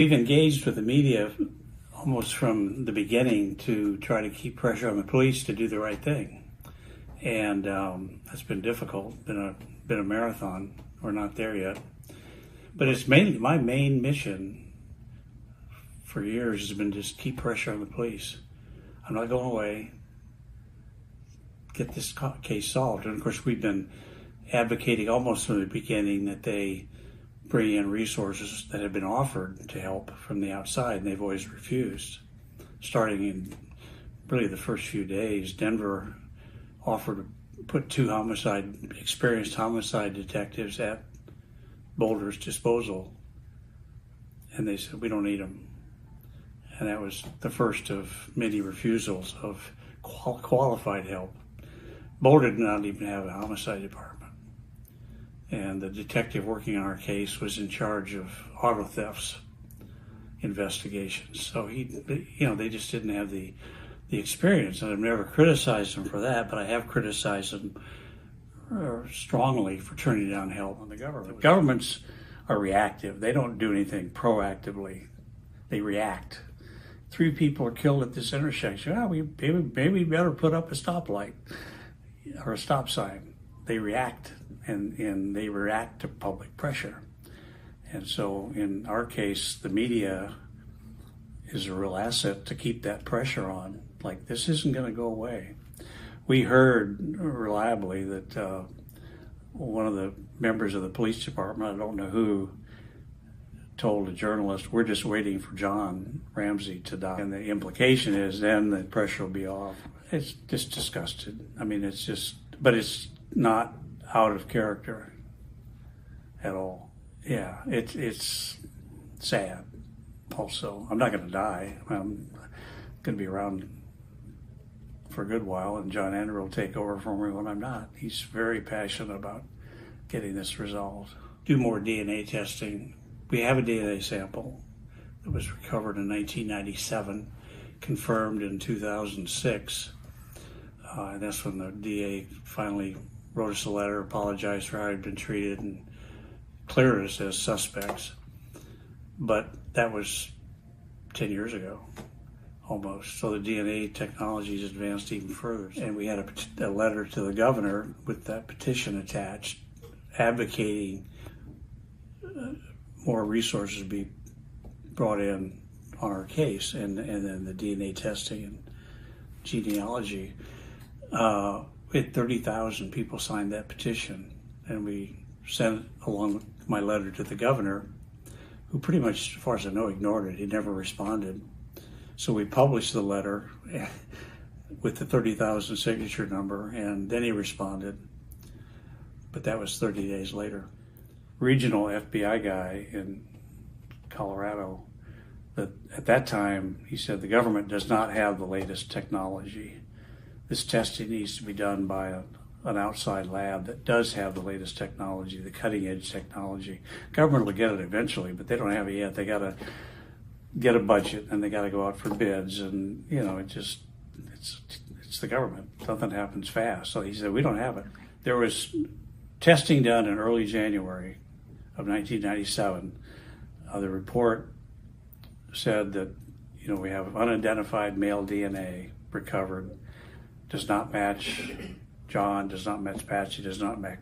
We've engaged with the media almost from the beginning to try to keep pressure on the police to do the right thing. And that's been difficult, been a marathon. We're not there yet. But it's mainly my main mission for years has been just keep pressure on the police. I'm not going away. Get this case solved. And of course, we've been advocating almost from the beginning that they bring in resources that have been offered to help from the outside, and they've always refused. Starting in really the first few days, Denver offered to put two experienced homicide detectives at Boulder's disposal, and they said, we don't need them. And that was the first of many refusals of qualified help. Boulder did not even have a homicide department. And the detective working on our case was in charge of auto thefts investigations. So they just didn't have the experience. And I've never criticized them for that, but I have criticized them strongly for turning down help on the government. Governments are reactive. They don't do anything proactively. They react. 3 people are killed at this intersection. Maybe we better put up a stoplight or a stop sign. They react, and they react to public pressure. And so in our case, the media is a real asset to keep that pressure on. Like, this isn't going to go away. We heard reliably that one of the members of the police department, I don't know who, told a journalist, we're just waiting for John Ramsey to die. And the implication is then the pressure will be off. It's just disgusted. I mean, but it's not out of character at all. Yeah, it's sad also. I'm not going to die. I'm going to be around for a good while, and John Andrew will take over for me when I'm not. He's very passionate about getting this resolved. Do more DNA testing. We have a DNA sample that was recovered in 1997, confirmed in 2006. And that's when the DA finally wrote us a letter, apologized for how he'd been treated, and cleared us as suspects. But that was 10 years ago, almost. So the DNA technology has advanced even further. And we had a letter to the governor with that petition attached, advocating more resources be brought in on our case, and then the DNA testing and genealogy. We had 30,000 people signed that petition, and we sent along with my letter to the governor, who pretty much, as far as I know, ignored it. He never responded. So we published the letter with the 30,000 signature number, and then he responded. But that was 30 days later. Regional FBI guy in Colorado, that at that time, he said the government does not have the latest technology. This testing needs to be done by an outside lab that does have the latest technology, the cutting edge technology. Government will get it eventually, but they don't have it yet. They got to get a budget, and they got to go out for bids, and it's the government. Nothing happens fast. So he said, we don't have it. There was testing done in early January of 1997. The report said that we have unidentified male DNA recovered, does not match John, does not match Patsy, does not match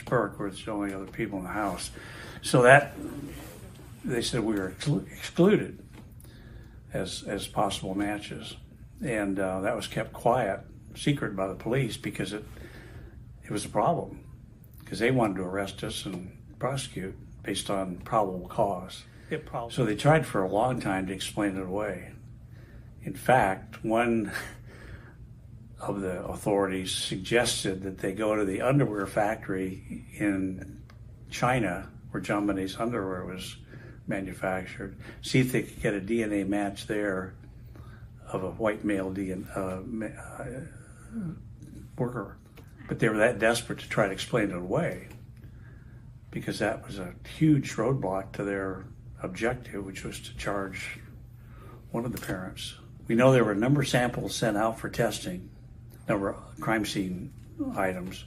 Burke, where it's the only other people in the house. So that they said we were excluded as possible matches, and that was kept secret by the police, because it was a problem, because they wanted to arrest us and prosecute based on probable cause. So they tried for a long time to explain it away. In fact, one of the authorities suggested that they go to the underwear factory in China, where John Bonet's underwear was manufactured, see if they could get a DNA match there of a white male worker. But they were that desperate to try to explain it away, because that was a huge roadblock to their objective, which was to charge one of the parents. We know there were a number of samples sent out for testing, number of crime scene items.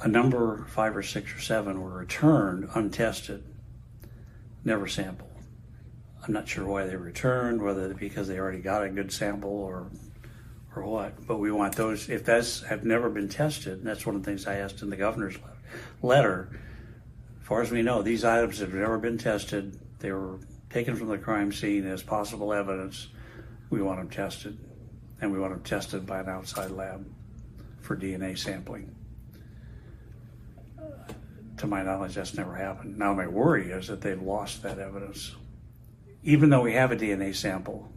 A number, 5 or 6 or 7, were returned untested, never sampled. I'm not sure why they returned, whether because they already got a good sample or what. But we want those, if those have never been tested, and that's one of the things I asked in the governor's letter. As far as we know, these items have never been tested. They were taken from the crime scene as possible evidence. We want them tested, and we want them tested by an outside lab for DNA sampling. To my knowledge, that's never happened. Now, my worry is that they've lost that evidence. Even though we have a DNA sample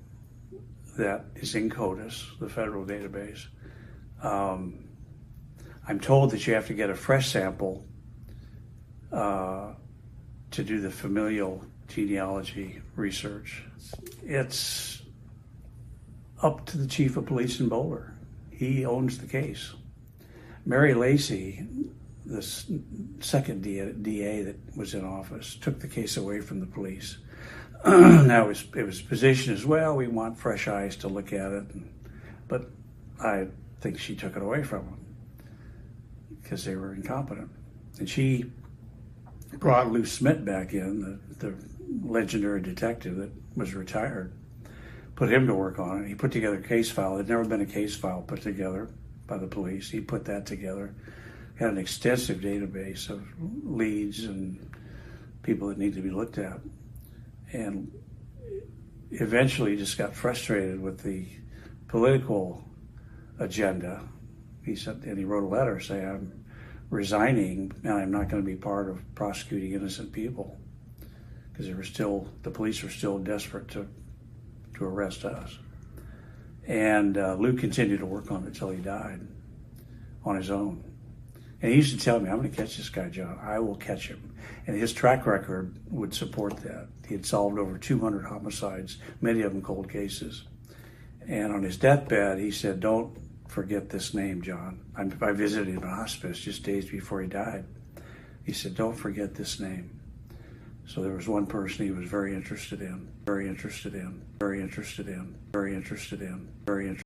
that is in CODIS, the federal database, I'm told that you have to get a fresh sample to do the familial genealogy research. It's up to the chief of police in Boulder. He owns the case. Mary Lacey, the second DA that was in office, took the case away from the police. Now it was positioned as, well, we want fresh eyes to look at it, but I think she took it away from them because they were incompetent. And she brought Lou Smit back in, the legendary detective that was retired, put him to work on it. He put together a case file. There'd never been a case file put together by the police. He put that together, had an extensive database of leads and people that need to be looked at. And eventually just got frustrated with the political agenda. He said, and he wrote a letter saying, I'm resigning and I'm not going to be part of prosecuting innocent people, because the police were still desperate to arrest us. And Lou continued to work on it until he died on his own. And he used to tell me, I'm going to catch this guy, John. I will catch him. And his track record would support that. He had solved over 200 homicides, many of them cold cases. And on his deathbed, he said, don't forget this name, John. I visited him in hospice just days before he died. He said, don't forget this name. So there was one person he was very interested in, very interested in, very interested in, very interested in, very interested in.